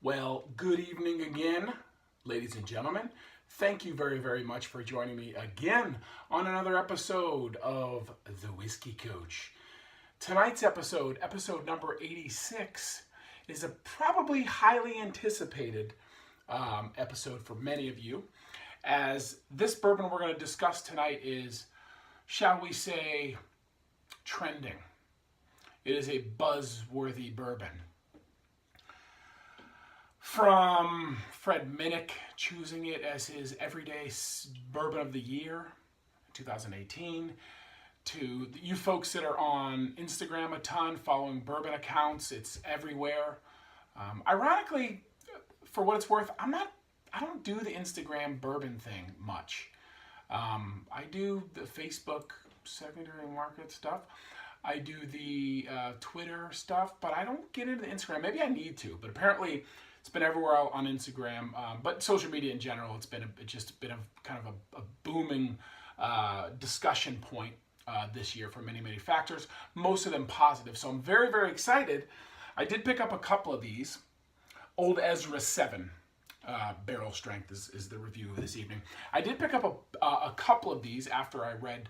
Well, good evening again, ladies and gentlemen. Thank you very, very much for joining me again on another episode of The Whiskey Coach. Tonight's episode number 86, is a probably highly anticipated episode for many of you, as this bourbon we're going to discuss tonight is, shall we say, trending. It is a buzzworthy bourbon. From Fred Minnick choosing it as his everyday bourbon of the year, 2018, to you folks that are on Instagram a ton, following bourbon accounts, it's everywhere. Ironically, for what it's worth, I don't do the Instagram bourbon thing much. I do the Facebook secondary market stuff. I do the Twitter stuff, but I don't get into the Instagram. Maybe I need to, but apparently it's been everywhere on Instagram. But social media in general, it's just been kind of a booming discussion point this year for many, many factors, most of them positive. So I'm very, very excited. I did pick up a couple of these. Old Ezra 7 barrel strength is the review of this evening. I did pick up a couple of these after I read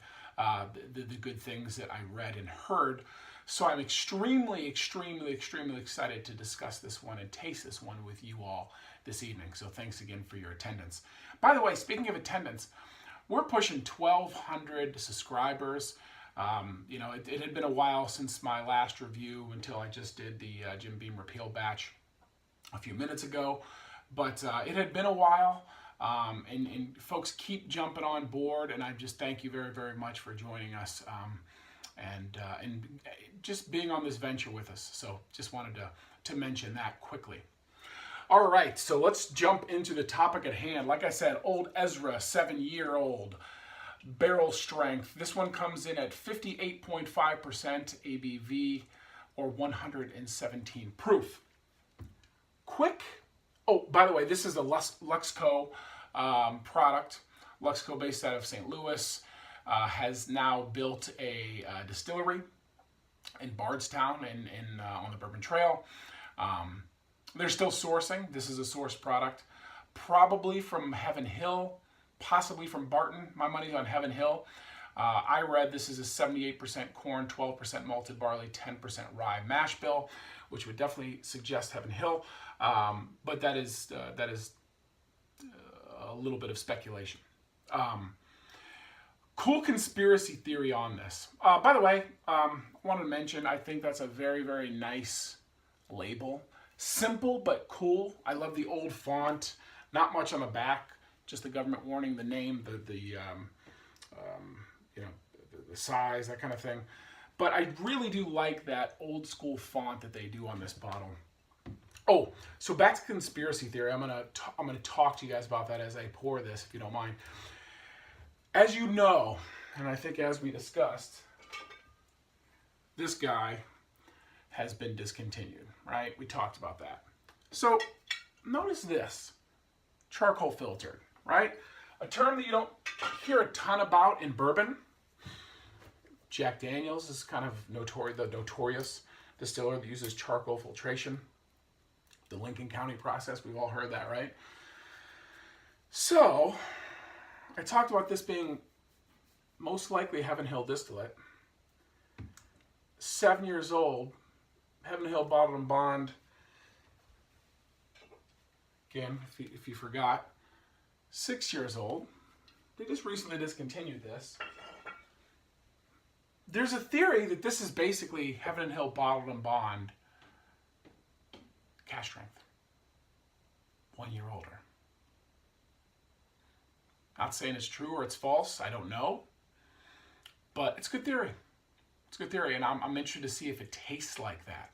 the good things that I read and heard. So I'm extremely, extremely, extremely excited to discuss this one and taste this one with you all this evening. So thanks again for your attendance. By the way, speaking of attendance, we're pushing 1,200 subscribers. It had been a while since my last review until I just did the Jim Beam repeal batch a few minutes ago. But it had been a while, and folks keep jumping on board, and I just thank you very, very much for joining us and just being on this venture with us. So just wanted to mention that quickly. All right, so let's jump into the topic at hand. Like I said, Old Ezra, 7-year-old, barrel strength. This one comes in at 58.5% ABV or 117 proof. Quick. Oh, by the way, this is a Luxco product. Luxco, based out of St. Louis, has now built a distillery in Bardstown on the Bourbon Trail. They're still sourcing. This is a sourced product, probably from Heaven Hill, possibly from Barton. My money's on Heaven Hill. I read this is a 78% corn, 12% malted barley, 10% rye mash bill, which would definitely suggest Heaven Hill. But that is a little bit of speculation. Cool conspiracy theory on this. By the way, I wanted to mention, I think that's a very, very nice label. Simple but cool. I love the old font. Not much on the back, just the government warning, the name, the size, that kind of thing. But I really do like that old school font that they do on this bottle. Oh, so back to conspiracy theory. I'm gonna talk to you guys about that as I pour this, if you don't mind. As you know, and I think as we discussed, this guy has been discontinued, right? We talked about that. So notice this, charcoal filtered, right? A term that you don't hear a ton about in bourbon. Jack Daniels is kind of the notorious distiller that uses charcoal filtration. The Lincoln County process, we've all heard that, right? So, I talked about this being most likely Heaven Hill distillate. 7 years old, Heaven Hill bottled and bond. Again, if you forgot, 6 years old. They just recently discontinued this. There's a theory that this is basically Heaven Hill bottled and bond cash strength. 1 year older. Not saying it's true or it's false. I don't know. But it's good theory. It's good theory, and I'm interested to see if it tastes like that.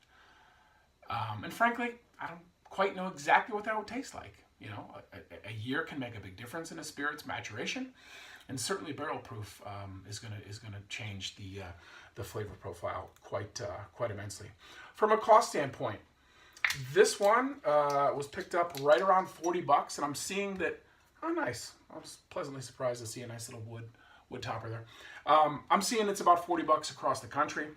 And frankly, I don't quite know exactly what that would taste like. You know, a year can make a big difference in a spirit's maturation, and certainly barrel proof is gonna change the flavor profile quite immensely. From a cost standpoint, this one was picked up right around $40, and I'm seeing that. Oh, nice! I was pleasantly surprised to see a nice little wood topper there. I'm seeing it's about $40 across the country.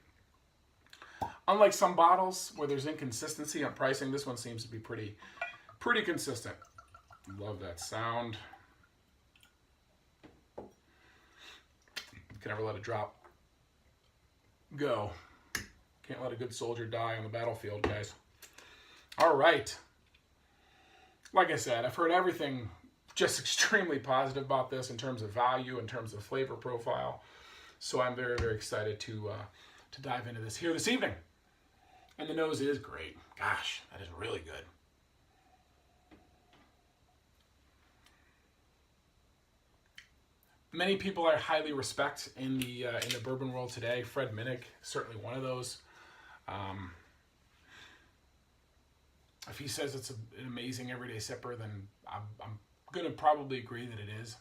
Unlike some bottles where there's inconsistency on pricing, this one seems to be pretty Pretty consistent. Love that sound. Can never let it drop. Go. Can't let a good soldier die on the battlefield, guys. All right. Like I said, I've heard everything just extremely positive about this in terms of value, in terms of flavor profile. So I'm very, very excited to dive into this here this evening. And the nose is great. Gosh, that is really good. Many people I highly respect in the bourbon world today. Fred Minnick, certainly one of those. If he says it's an amazing everyday sipper, then I'm going to probably agree that it is,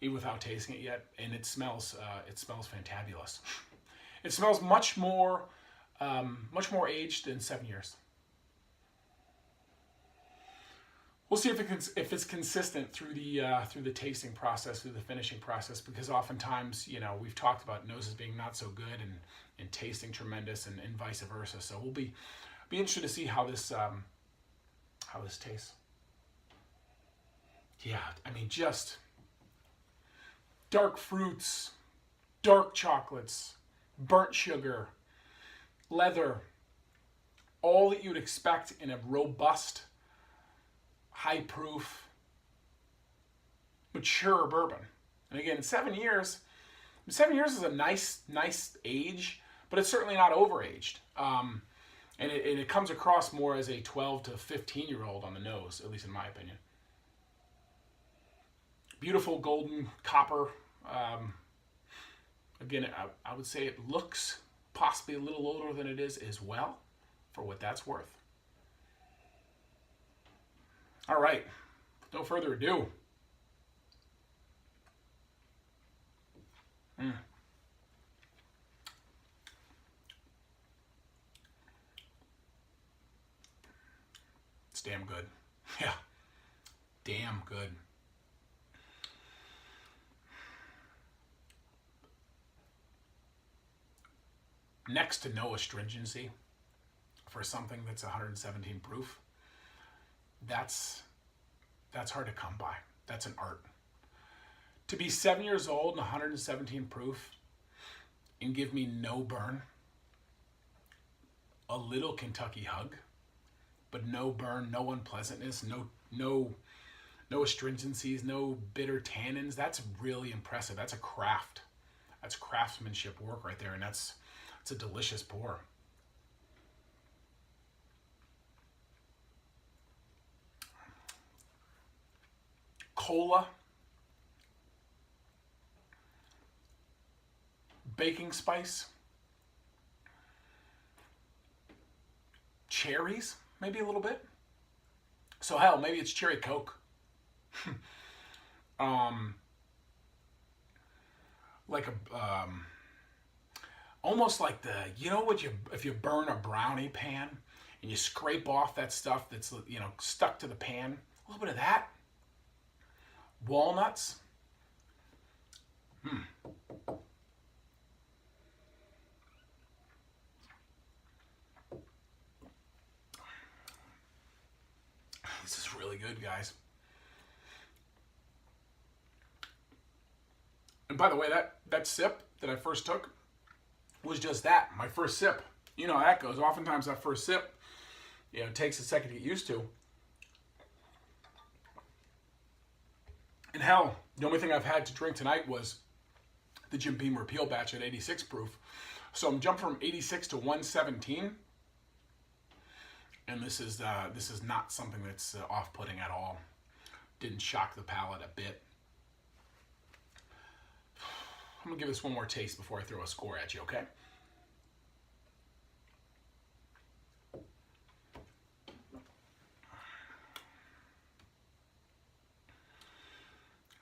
even without tasting it yet. And it smells fantabulous. It smells much more aged than 7 years. We'll see if it's consistent through the tasting process, through the finishing process, because oftentimes, we've talked about noses being not so good and tasting tremendous, and vice versa. So we'll be interested to see how this tastes. Yeah, I mean, just dark fruits, dark chocolates, burnt sugar, leather, all that you'd expect in a robust, high proof, mature bourbon. And again, 7 years is a nice age, but it's certainly not overaged. And it comes across more as a 12 to 15-year-old on the nose, at least in my opinion. Beautiful golden copper. Again, I would say it looks possibly a little older than it is as well, for what that's worth. All right, no further ado. It's damn good. Yeah, damn good. Next to no astringency for something that's 117 proof. That's hard to come by. That's an art. To be 7 years old and 117 proof and give me no burn, a little Kentucky hug, but no burn, no unpleasantness, no astringencies, no bitter tannins. That's really impressive. That's a craft. That's craftsmanship work right there, and it's a delicious pour. Cola, baking spice, cherries, maybe a little bit. So hell, maybe it's cherry Coke. Like almost like if you burn a brownie pan and you scrape off that stuff that's stuck to the pan, a little bit of that. Walnuts. This is really good, guys. And by the way, that sip that I first took was just that, my first sip. You know how that goes. Oftentimes that first sip, it takes a second to get used to. And hell, the only thing I've had to drink tonight was the Jim Beam Repeal batch at 86 proof. So I'm jumping from 86 to 117. And this is not something that's off-putting at all. Didn't shock the palate a bit. I'm going to give this one more taste before I throw a score at you, okay?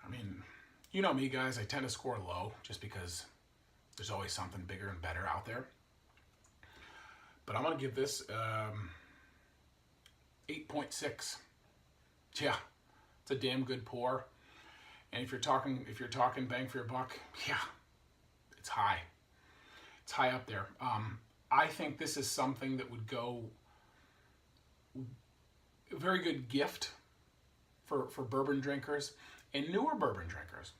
I mean, you know me, guys. I tend to score low just because there's always something bigger and better out there. But I'm going to give this 8.6. Yeah, it's a damn good pour. And if you're talking bang for your buck, yeah, it's high. It's high up there. I think this is something that would go very good gift for bourbon drinkers and newer bourbon drinkers,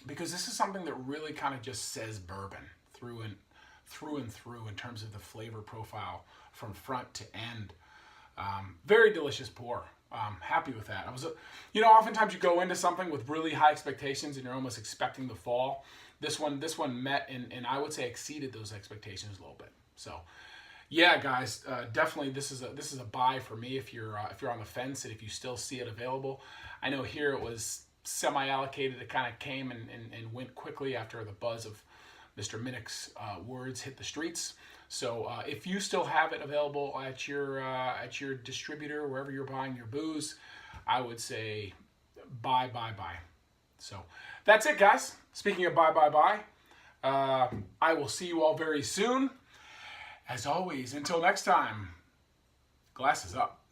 because this is something that really kind of just says bourbon through and through in terms of the flavor profile from front to end. Very delicious pour. Happy with that. Oftentimes you go into something with really high expectations and you're almost expecting the fall. This one met and I would say exceeded those expectations a little bit. So, yeah, guys, definitely this is a buy for me if you're on the fence and if you still see it available. I know here it was semi-allocated. It kind of came and went quickly after the buzz of Mr. Minnick's words hit the streets. So if you still have it available at your distributor, wherever you're buying your booze, I would say buy. So that's it, guys. Speaking of buy, I will see you all very soon. As always, until next time, glasses up.